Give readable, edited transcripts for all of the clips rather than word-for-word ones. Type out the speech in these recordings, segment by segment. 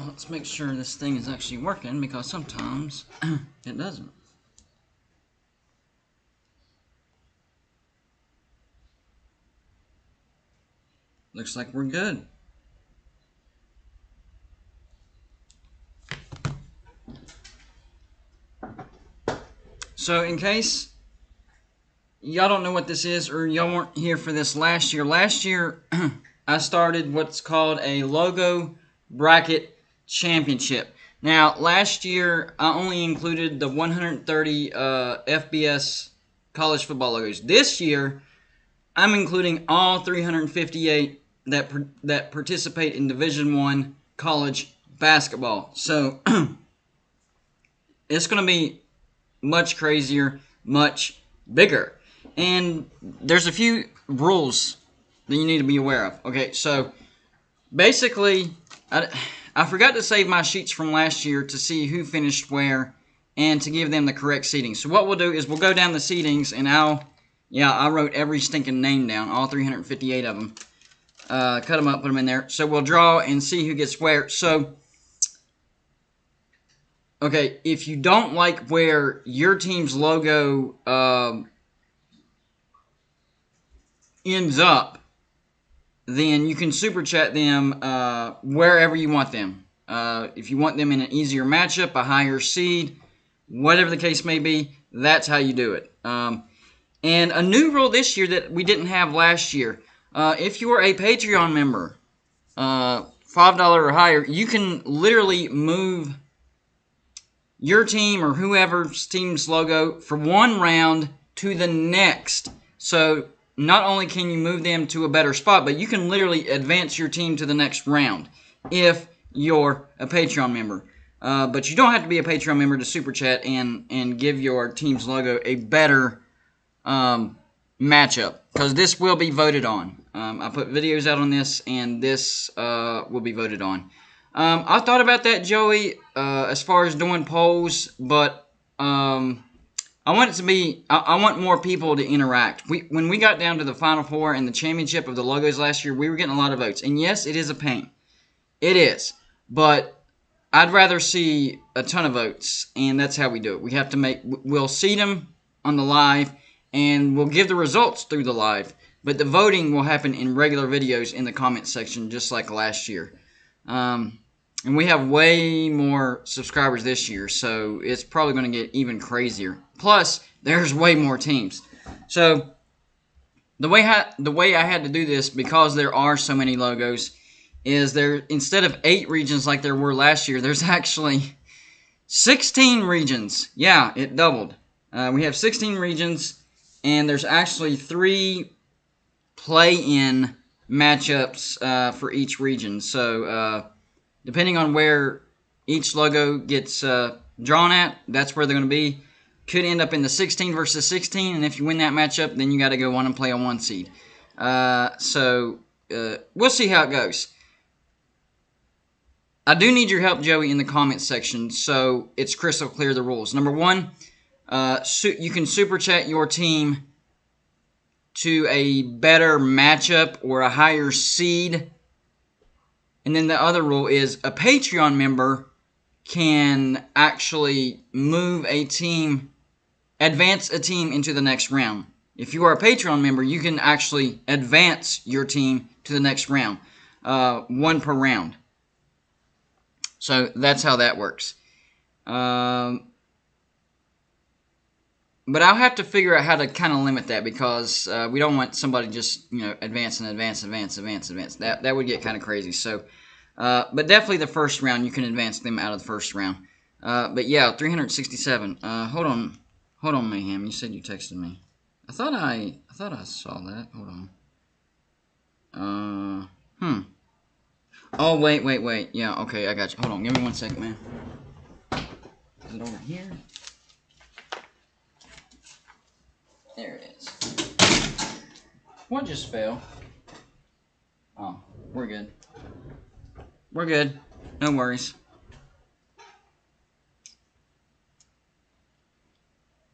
let's make sure this thing is actually working, because sometimes it doesn't. Looks like we're good. So in case y'all don't know what this is, or y'all weren't here for this last year, I started what's called a Logo Bracket Championship. Now, last year, I only included the 130 FBS college football logos. This year, I'm including all 358 that participate in Division I college basketball. So, it's going to be much crazier, much bigger. And there's a few rules that you need to be aware of. Okay, so basically, I forgot to save my sheets from last year to see who finished where and to give them the correct seating. So what we'll do is we'll go down the seatings, and I wrote every stinking name down, all 358 of them. Cut them up, put them in there. So we'll draw and see who gets where. So, okay, if you don't like where your team's logo ends up, then you can super chat them wherever you want them. If you want them in an easier matchup, a higher seed, whatever the case may be, that's how you do it. And a new rule this year that we didn't have last year, if you are a Patreon member, $5 or higher, you can literally move your team or whoever's team's logo from one round to the next. So not only can you move them to a better spot, but you can literally advance your team to the next round if you're a Patreon member. But you don't have to be a Patreon member to super chat and give your team's logo a better matchup, because this will be voted on. I put videos out on this, and this will be voted on. I thought about that, Joey, as far as doing polls, but I want it to be, I want more people to interact. When we got down to the Final Four and the championship of the logos last year, we were getting a lot of votes. And yes, it is a pain. It is. But I'd rather see a ton of votes, and that's how we do it. We'll seed them on the live, and we'll give the results through the live. But the voting will happen in regular videos in the comment section, just like last year. And we have way more subscribers this year, so it's probably going to get even crazier. Plus, there's way more teams. So, the way I had to do this, because there are so many logos, is instead of 8 regions like there were last year, there's actually 16 regions. Yeah, it doubled. We have 16 regions, and there's actually 3 play-in matchups for each region. So, depending on where each logo gets drawn at, that's where they're going to be. Could end up in the 16 versus 16, and if you win that matchup, then you got to go on and play a 1 seed. So we'll see how it goes. I do need your help, Joey, in the comments section, so it's crystal clear the rules. Number 1, you can super chat your team to a better matchup or a higher seed. And then the other rule is a Patreon member can actually advance a team into the next round. If you are a Patreon member, you can actually advance your team to the next round, 1 per round. So that's how that works. But I'll have to figure out how to kind of limit that, because we don't want somebody just, advance. That would get kind of crazy. So, but definitely the first round, you can advance them out of the first round. But yeah, 367. Hold on, Mayhem. You said you texted me. I thought I saw that. Hold on. Oh, wait. Yeah, okay, I got you. Hold on, give me 1 second, man. Is it over here? There it is. What just fell? Oh, we're good. We're good. No worries.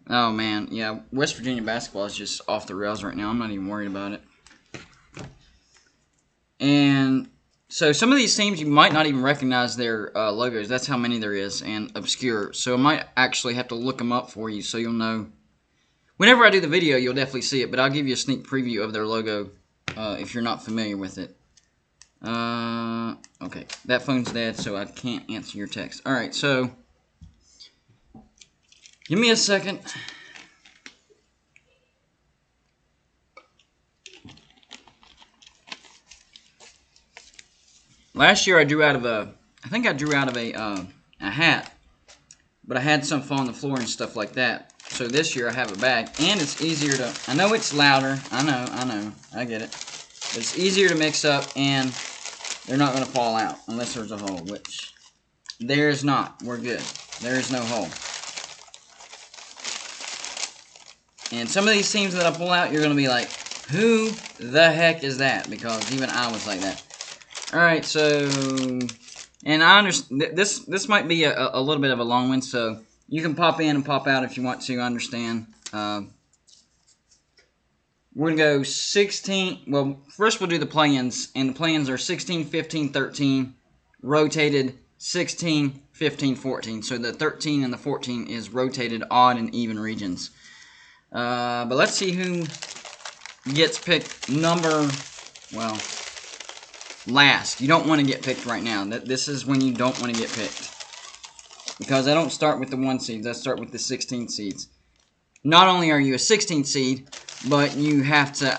Oh, man. Yeah, West Virginia basketball is just off the rails right now. I'm not even worried about it. And So some of these teams you might not even recognize their logos. That's how many there is, and obscure. So I might actually have to look them up for you so you'll know. Whenever I do the video, you'll definitely see it, but I'll give you a sneak preview of their logo if you're not familiar with it. Okay, that phone's dead, so I can't answer your text. Alright, so give me a second. Last year I drew out of a hat, but I had some fall on the floor and stuff like that. So this year I have a bag, and it's easier to, I know it's louder, I know, I get it. But it's easier to mix up, and they're not going to fall out unless there's a hole, which there's not. We're good. There is no hole. And some of these teams that I pull out, you're going to be like, who the heck is that? Because even I was like that. Alright, so, and I understand, this might be a little bit of a long one, so you can pop in and pop out if you want to, I understand. We're going to go 16, well, first we'll do the play-ins, and the play-ins are 16, 15, 13, rotated 16, 15, 14. So the 13 and the 14 is rotated odd and even regions. But let's see who gets picked number, well, last. You don't want to get picked right now. This is when you don't want to get picked. Because I don't start with the 1 seeds, I start with the 16 seeds. Not only are you a 16 seed, but you have to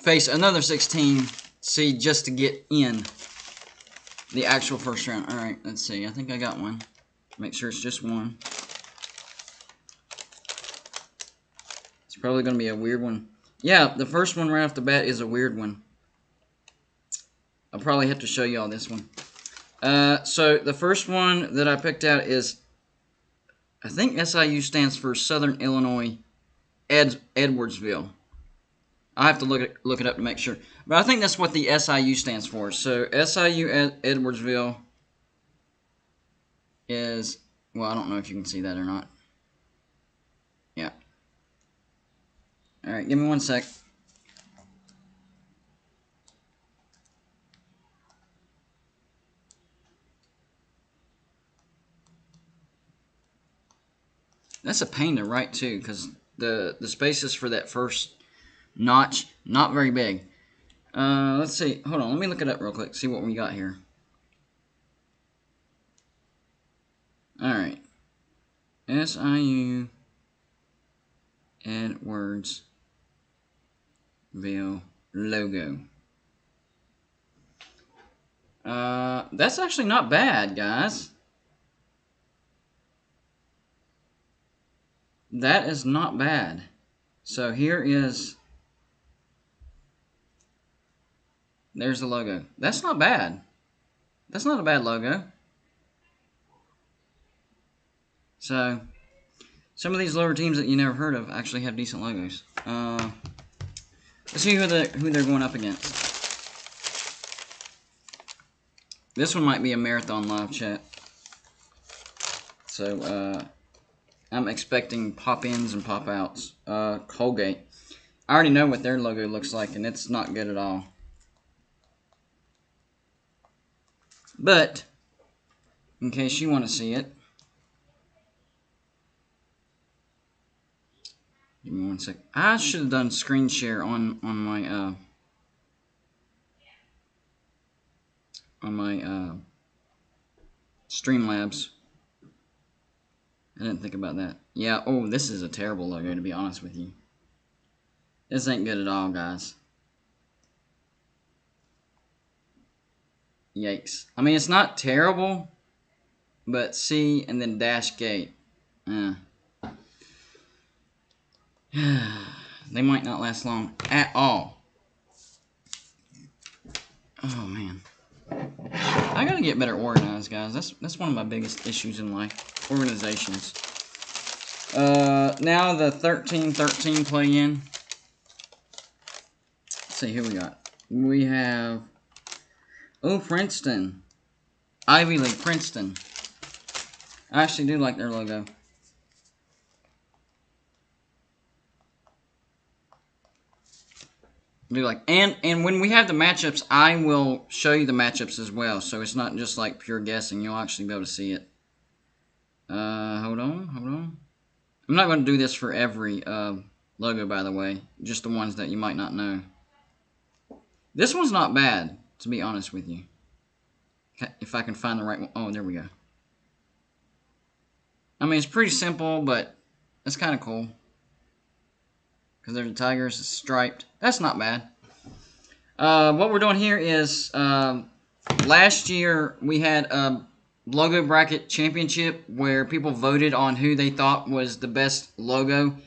face another 16 seed just to get in the actual first round. Alright, let's see. I think I got one. Make sure it's just one. It's probably going to be a weird one. Yeah, the first one right off the bat is a weird one. I'll probably have to show you all this one. So the first one that I picked out is, I think SIU stands for Southern Illinois Edwardsville. I have to look it up to make sure. But I think that's what the SIU stands for. So SIU Edwardsville is, well, I don't know if you can see that or not. Yeah. Alright, give me 1 sec. That's a pain to write too, because the spaces for that first notch, not very big. Let's see. Hold on, let me look it up real quick, see what we got here. Alright. SIU Edwardsville logo. That's actually not bad, guys. That is not bad. So here is, there's the logo. That's not bad. That's not a bad logo. So some of these lower teams that you never heard of actually have decent logos. Let's see who they're going up against. This one might be a marathon live chat. So I'm expecting pop-ins and pop-outs. Colgate. I already know what their logo looks like, and it's not good at all. But in case you want to see it, give me 1 sec. I should have done screen share on my Streamlabs. I didn't think about that. Yeah, oh, this is a terrible logo, to be honest with you. This ain't good at all, guys. Yikes. I mean, it's not terrible, but C and then dash gate. They might not last long at all. Oh, man. I gotta get better organized, guys. That's one of my biggest issues in life. Organizations. Now the 13-13 play-in. Let's see who we got. We have, oh, Princeton. Ivy League, Princeton. I actually do like their logo. do like and when we have the matchups, I will show you the matchups as well. So it's not just like pure guessing. You'll actually be able to see it. Hold on. I'm not going to do this for every logo, by the way. Just the ones that you might not know. This one's not bad, to be honest with you. If I can find the right one. Oh, there we go. I mean, it's pretty simple, but it's kind of cool. Because there's the tigers, it's striped. That's not bad. What we're doing here is, last year we had a logo bracket championship where people voted on who they thought was the best logo.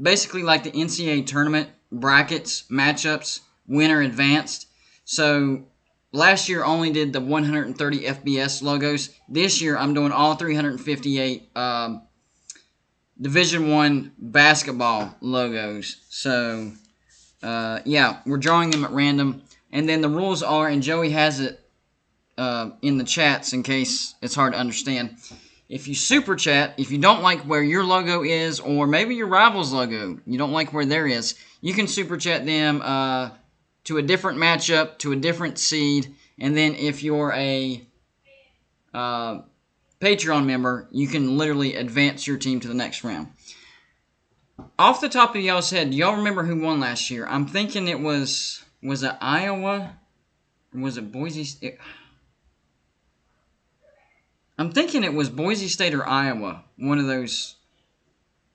Basically like the NCAA tournament brackets, matchups, winner advanced. So last year only did the 130 FBS logos. This year I'm doing all 358 Division I basketball logos. So yeah, we're drawing them at random. And then the rules are, and Joey has it in the chats in case it's hard to understand. If you super chat, if you don't like where your logo is, or maybe your rival's logo, you don't like where there is, you can super chat them to a different matchup, to a different seed, and then if you're a Patreon member, you can literally advance your team to the next round. Off the top of y'all's head, do y'all remember who won last year? I'm thinking it was it Iowa? Or was it Boise State? I'm thinking it was Boise State or Iowa. One of those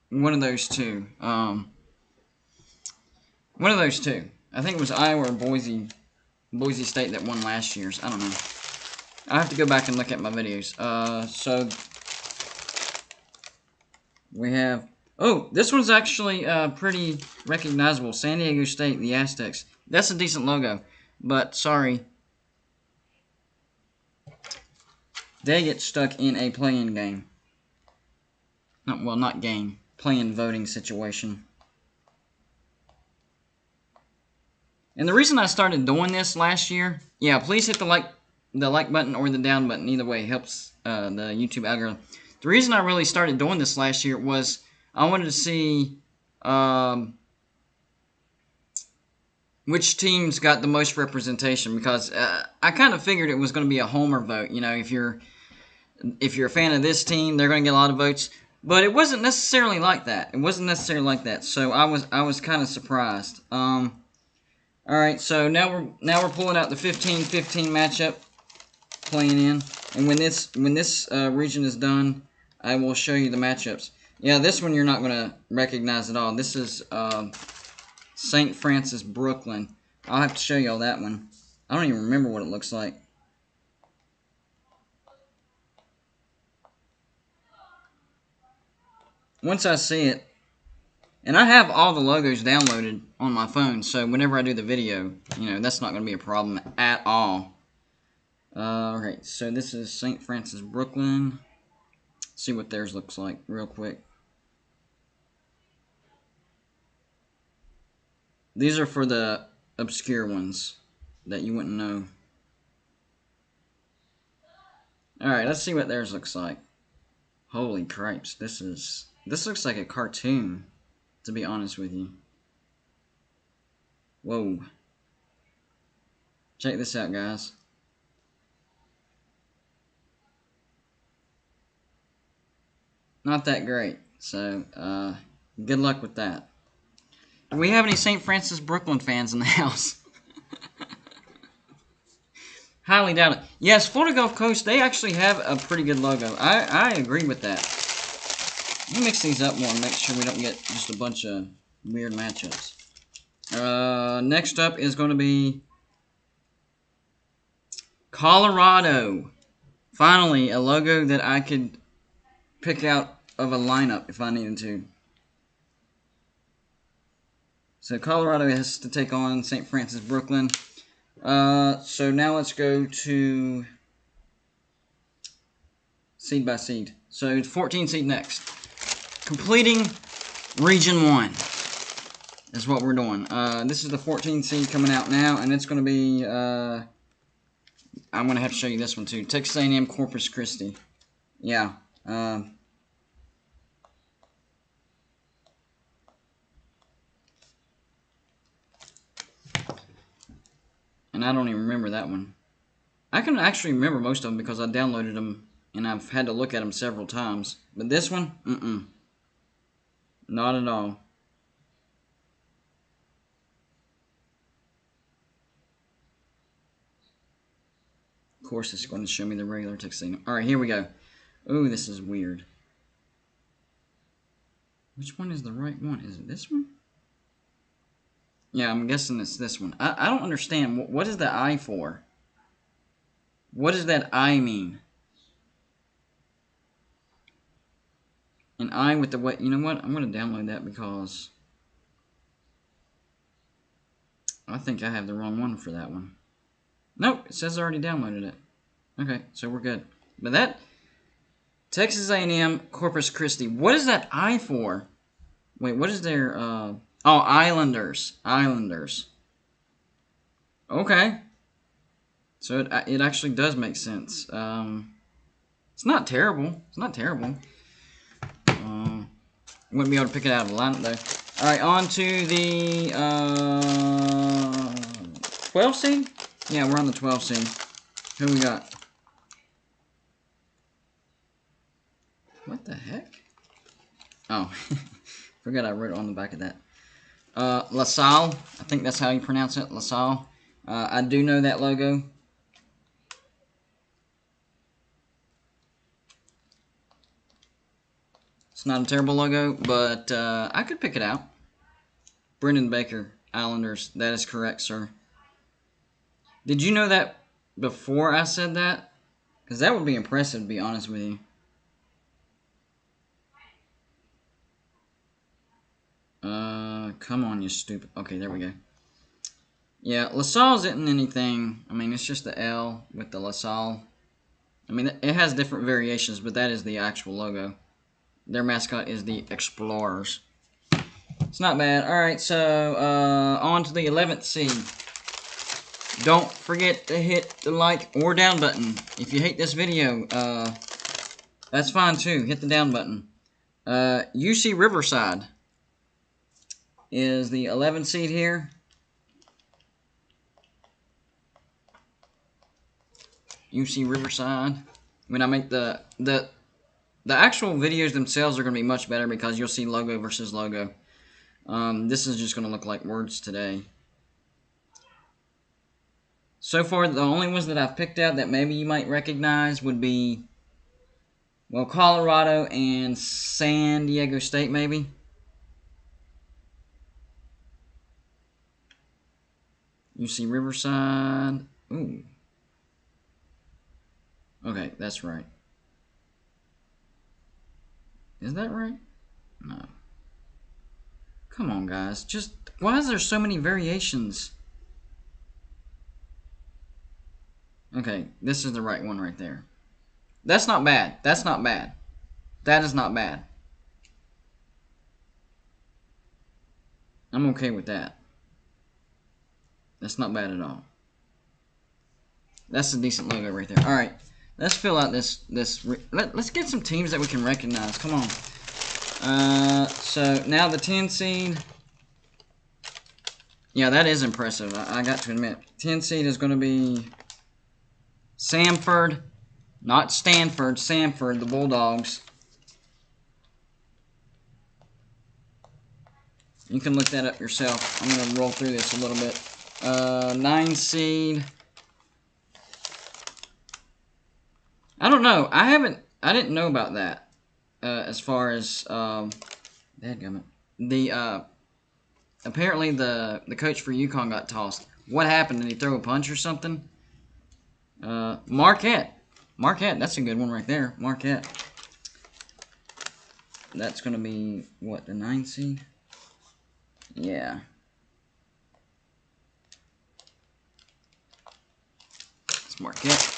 two. One of those two. I think it was Iowa or Boise State that won last year's. I don't know. I have to go back and look at my videos. So we have. Oh, this one's actually pretty recognizable. San Diego State, the Aztecs. That's a decent logo, but sorry, they get stuck in a play-in game. Not game. Play-in voting situation. And the reason I started doing this last year, yeah, please hit the like button or the down button. Either way helps the YouTube algorithm. The reason I really started doing this last year was I wanted to see which teams got the most representation, because I kind of figured it was going to be a homer vote. You know, if you're a fan of this team, they're going to get a lot of votes. But it wasn't necessarily like that. So I was kind of surprised. All right, so now we're pulling out the 15-15 matchup, playing in, and when this region is done, I will show you the matchups. Yeah, this one you're not going to recognize at all. This is St. Francis, Brooklyn. I'll have to show you all that one. I don't even remember what it looks like. Once I see it, and I have all the logos downloaded on my phone, so whenever I do the video, you know, that's not going to be a problem at all. Alright, so this is St. Francis, Brooklyn. Let's see what theirs looks like real quick. These are for the obscure ones that you wouldn't know. Alright, let's see what theirs looks like. Holy cripes, this looks like a cartoon, to be honest with you. Whoa. Check this out, guys. Not that great, so good luck with that. Do we have any St. Francis Brooklyn fans in the house? Highly doubt it. Yes, Florida Gulf Coast, they actually have a pretty good logo. I agree with that. Let me mix these up more and make sure we don't get just a bunch of weird matchups. Next up is going to be Colorado. Finally, a logo that I could pick out of a lineup if I needed to. So Colorado has to take on St. Francis, Brooklyn. So now let's go to seed by seed. So 14 seed next. Completing Region 1 is what we're doing. This is the 14 seed coming out now, and it's going to be, I'm going to have to show you this one too. Texas A&M Corpus Christi. Yeah. And I don't even remember that one. I can actually remember most of them because I downloaded them and I've had to look at them several times. But this one, not at all. Of course, it's going to show me the regular tuxedo. Alright, here we go. Ooh, this is weird. Which one is the right one? Is it this one? Yeah, I'm guessing it's this one. I don't understand. What is the I for? What does that I mean? An I with the what? You know what? I'm going to download that because I think I have the wrong one for that one. Nope, it says I already downloaded it. Okay, so we're good. But that Texas A&M Corpus Christi. What is that I for? Wait, what is their oh, Islanders. Islanders. Okay. So it actually does make sense. It's not terrible. It's not terrible. Wouldn't be able to pick it out of the lineup though. Alright, on to the 12 seed? Yeah, we're on the 12 seed. Who we got? What the heck? Oh, forgot I wrote it on the back of that. LaSalle, I think that's how you pronounce it, LaSalle. I do know that logo. It's not a terrible logo, but I could pick it out. Brendan Baker, Islanders. That is correct, sir. Did you know that before I said that? Because that would be impressive, to be honest with you. Come on, you stupid. Okay, there we go. Yeah, LaSalle isn't anything. I mean, it's just the L with the LaSalle. I mean, it has different variations, but that is the actual logo. Their mascot is the Explorers. It's not bad. Alright, so on to the 11th seed. Don't forget to hit the like or down button. If you hate this video, that's fine too. Hit the down button. UC Riverside is the 11th seed here. UC Riverside. When I make the actual videos themselves are going to be much better because you'll see logo versus logo. This is just going to look like words today. So far, the only ones that I've picked out that maybe you might recognize would be, well, Colorado and San Diego State, maybe. UC Riverside. Ooh. Okay, that's right. Is that right? No. Come on, guys. Just, why is there so many variations? Okay, this is the right one right there. That's not bad. That's not bad. That is not bad. I'm okay with that. That's not bad at all. That's a decent logo right there. Alright, let's fill out this. Let's get some teams that we can recognize. Come on. So now the 10 seed. Yeah, that is impressive. I got to admit. 10 seed is going to be Samford, not Stanford, Samford, the Bulldogs. You can look that up yourself. I'm going to roll through this a little bit. 9 seed. I don't know. I didn't know about that. As far as dadgummit. Apparently the coach for UConn got tossed. What happened? Did he throw a punch or something? Marquette. Marquette, that's a good one right there. Marquette. That's going to be, what, the 9 seed? Yeah. It's Marquette.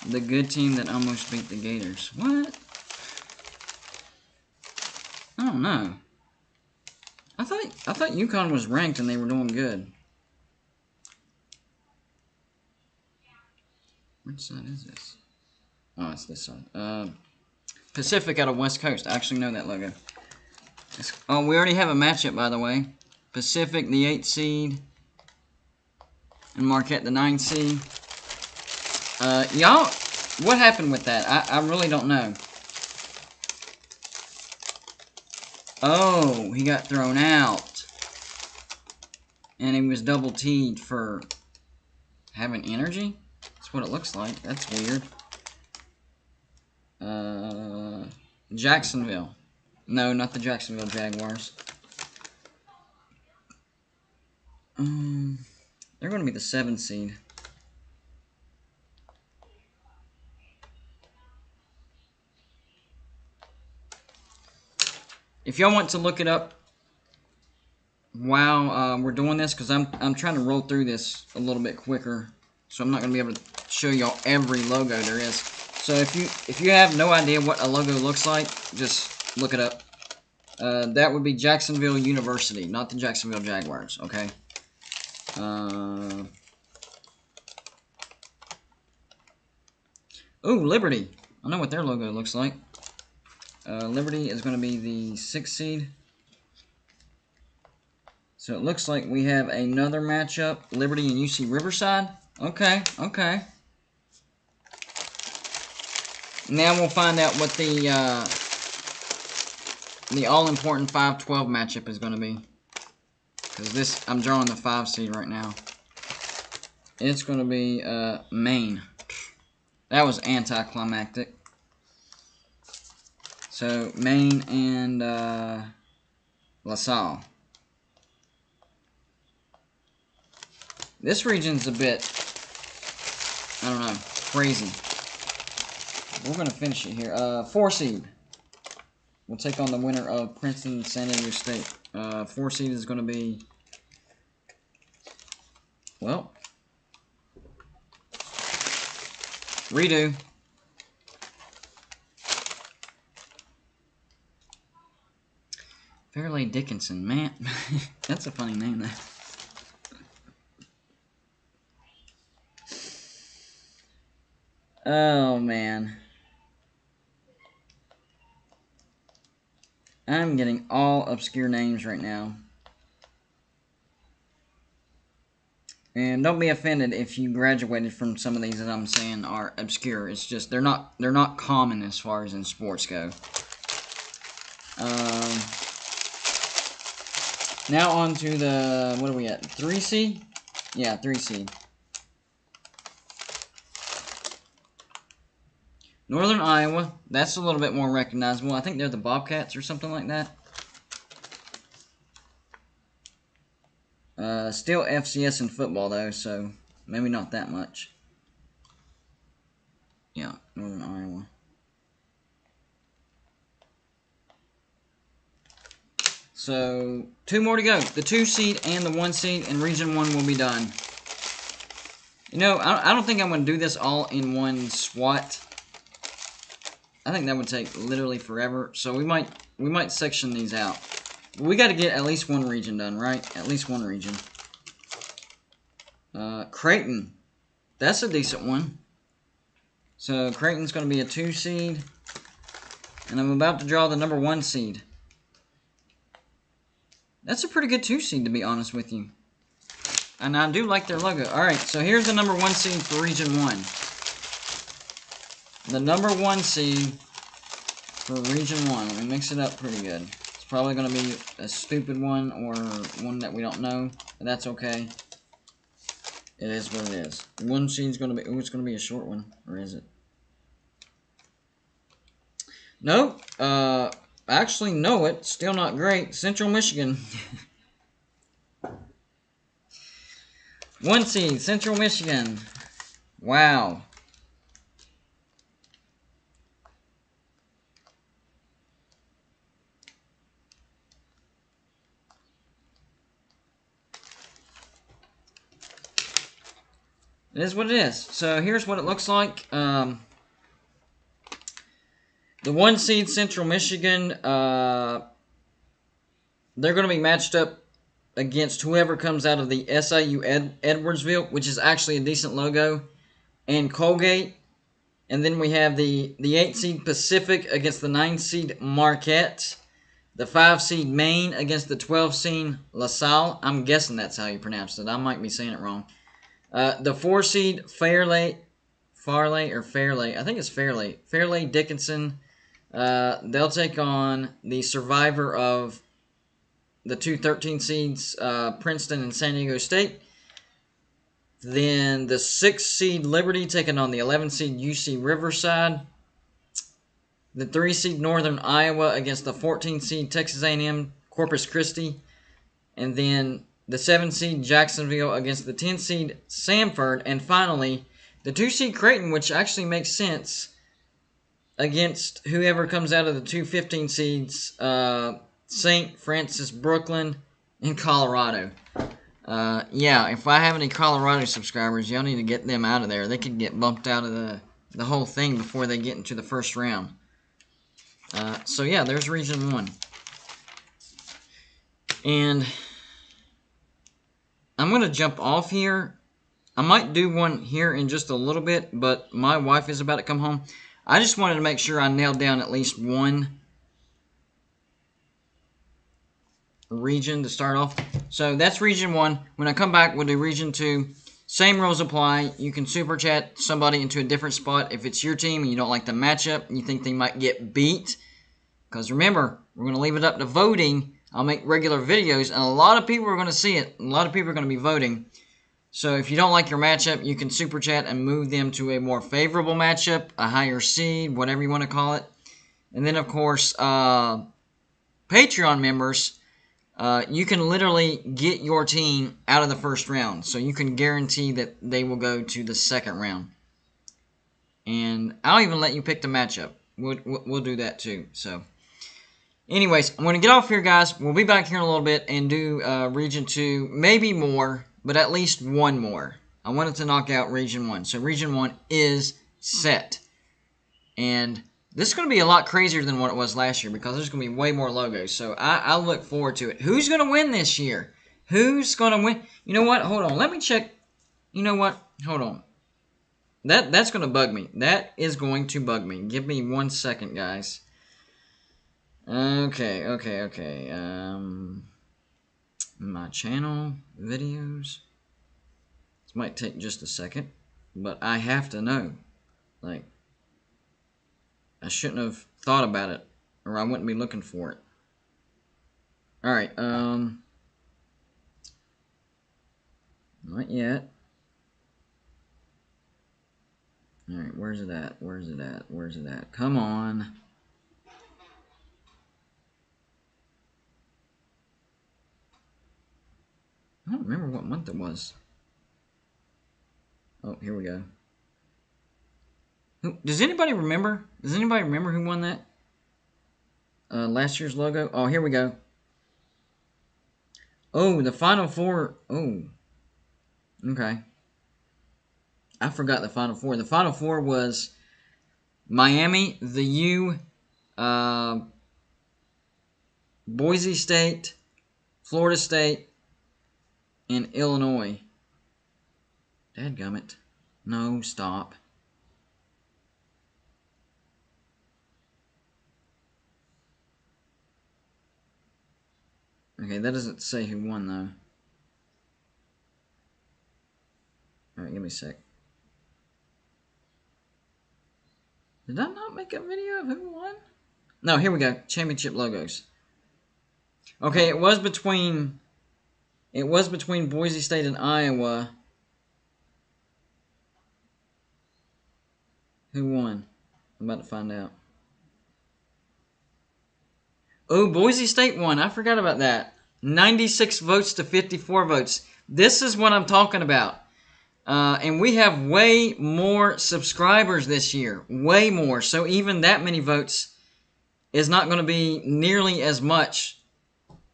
The good team that almost beat the Gators. What? I don't know. I thought UConn was ranked and they were doing good. Which side is this? Oh, it's this side. Pacific out of West Coast. I actually know that logo. Oh, we already have a matchup, by the way. Pacific, the 8 seed, and Marquette, the 9 seed. Y'all, what happened with that? I really don't know. Oh, he got thrown out. And he was double T'd for having energy? That's what it looks like. That's weird. Jacksonville. No, not the Jacksonville Jaguars. They're going to be the 7 seed. If y'all want to look it up while we're doing this, because I'm trying to roll through this a little bit quicker, so I'm not going to be able to show y'all every logo there is. So if you have no idea what a logo looks like, just look it up. That would be Jacksonville University, not the Jacksonville Jaguars. Okay. Ooh, Liberty. I know what their logo looks like. Liberty is going to be the 6th seed. So it looks like we have another matchup. Liberty and UC Riverside. Okay, okay. Now we'll find out what the all-important 5-12 matchup is going to be. Because this, I'm drawing the 5 seed right now. It's going to be Maine. That was anticlimactic. So, Maine and LaSalle. This region's a bit, I don't know, crazy. We're going to finish it here. 4 seed. We'll take on the winner of Princeton San Diego State. 4 seed is going to be, well, Redo. Fairleigh Dickinson, man. That's a funny name there. Oh, man. I'm getting all obscure names right now. And don't be offended if you graduated from some of these that I'm saying are obscure. It's just they're not common as far as in sports go. Now on to the, what are we at? 3 seed? Yeah, 3 seed. Northern Iowa. That's a little bit more recognizable. I think they're the Bobcats or something like that. Still FCS in football, though, so maybe not that much. Yeah, Northern Iowa. So, 2 more to go. The 2 seed and the 1 seed in Region 1 will be done. You know, I don't think I'm going to do this all in one swat. I think that would take literally forever. So we might section these out. We got to get at least one region done, right? At least one region. Creighton. That's a decent one. So Creighton's going to be a 2 seed. And I'm about to draw the number 1 seed. That's a pretty good 2 seed, to be honest with you. And I do like their logo. Alright, so here's the number 1 seed for Region 1. The number 1 seed for Region 1. Let me mix it up pretty good. It's probably going to be a stupid one or one that we don't know. But that's okay. It is what it is. 1 seed's going to be... Ooh, it's going to be a short one. Or is it? Nope. Actually, no, it's still not great. Central Michigan. 1 seed, Central Michigan. Wow. It is what it is. So here's what it looks like. The 1 seed Central Michigan, they're going to be matched up against whoever comes out of the SIU Edwardsville, which is actually a decent logo, and Colgate. And then we have the 8 seed Pacific against the 9 seed Marquette. The 5 seed Maine against the 12 seed LaSalle. I'm guessing that's how you pronounce it. I might be saying it wrong. The 4 seed Fairleigh. I think it's Fairleigh Dickinson. They'll take on the survivor of the 2 13 seeds, Princeton and San Diego State. Then the 6 seed Liberty taking on the 11 seed UC Riverside. The 3 seed Northern Iowa against the 14 seed Texas A&M Corpus Christi. And then the 7 seed Jacksonville against the 10 seed Samford. And finally, the 2 seed Creighton, which actually makes sense, against whoever comes out of the 2 15 seeds, St. Francis Brooklyn in Colorado. Yeah, if I have any Colorado subscribers, y'all need to get them out of there. They could get bumped out of the whole thing before they get into the first round. So yeah, there's Region 1. And I'm going to jump off here. I might do one here in just a little bit, but my wife is about to come home. I just wanted to make sure I nailed down at least one region to start off. So that's Region 1. When I come back, we'll do Region 2. Same rules apply. You can super chat somebody into a different spot if it's your team and you don't like the matchup and you think they might get beat. Because remember, we're going to leave it up to voting. I'll make regular videos, and a lot of people are going to see it. A lot of people are going to be voting. So if you don't like your matchup, you can super chat and move them to a more favorable matchup, a higher seed, whatever you want to call it. And then, of course, Patreon members, you can literally get your team out of the first round. So you can guarantee that they will go to the second round. And I'll even let you pick the matchup. We'll do that too. So, anyways, I'm going to get off here, guys. We'll be back here in a little bit and do Region 2, maybe more, but at least one more. I wanted to knock out Region 1. So Region 1 is set. And this is going to be a lot crazier than what it was last year because there's going to be way more logos. So I look forward to it. Who's going to win this year? Who's going to win? You know what? Hold on. Let me check. You know what? Hold on. That's going to bug me. That is going to bug me. Give me 1 second, guys. Okay. My channel, videos. This might take just a second, but I have to know. Like, I shouldn't have thought about it, or I wouldn't be looking for it. Alright, not yet. Alright, where's it at? Where's it at? Come on. I don't remember what month it was. Oh, here we go. Does anybody remember? Does anybody remember who won that? Last year's logo? Oh, here we go. Oh, the Final Four. Oh. Okay. I forgot the Final Four. The Final Four was Miami, the U, Boise State, Florida State, and Illinois. Dadgummit. No, stop. Okay, that doesn't say who won, though. Alright, give me a sec. Did I not make a video of who won? No, here we go. Championship logos. Okay, it was between Boise State and Iowa. Who won? I'm about to find out. Oh, Boise State won. I forgot about that. 96 votes to 54 votes. This is what I'm talking about. And we have way more subscribers this year. Way more. So even that many votes is not going to be nearly as much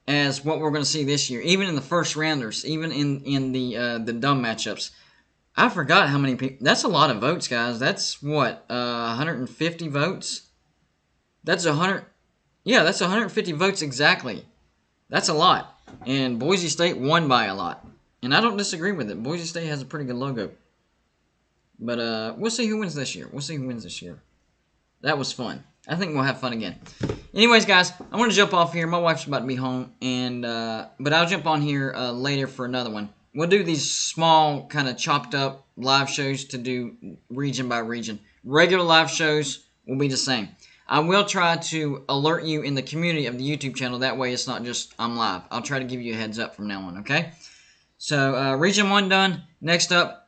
as what we're going to see this year. Even in the first rounders. Even in the dumb matchups. I forgot how many people. That's a lot of votes, guys. That's what? 150 votes? That's 100. Yeah, that's 150 votes exactly. That's a lot. And Boise State won by a lot. And I don't disagree with it. Boise State has a pretty good logo. But we'll see who wins this year. That was fun. I think we'll have fun again. Anyways, guys, I want to jump off here. My wife's about to be home, and but I'll jump on here later for another one. We'll do these small, kind of chopped up live shows to do region by region. Regular live shows will be the same. I will try to alert you in the community of the YouTube channel. That way it's not just I'm live. I'll try to give you a heads up from now on, okay? So region 1 done. Next up,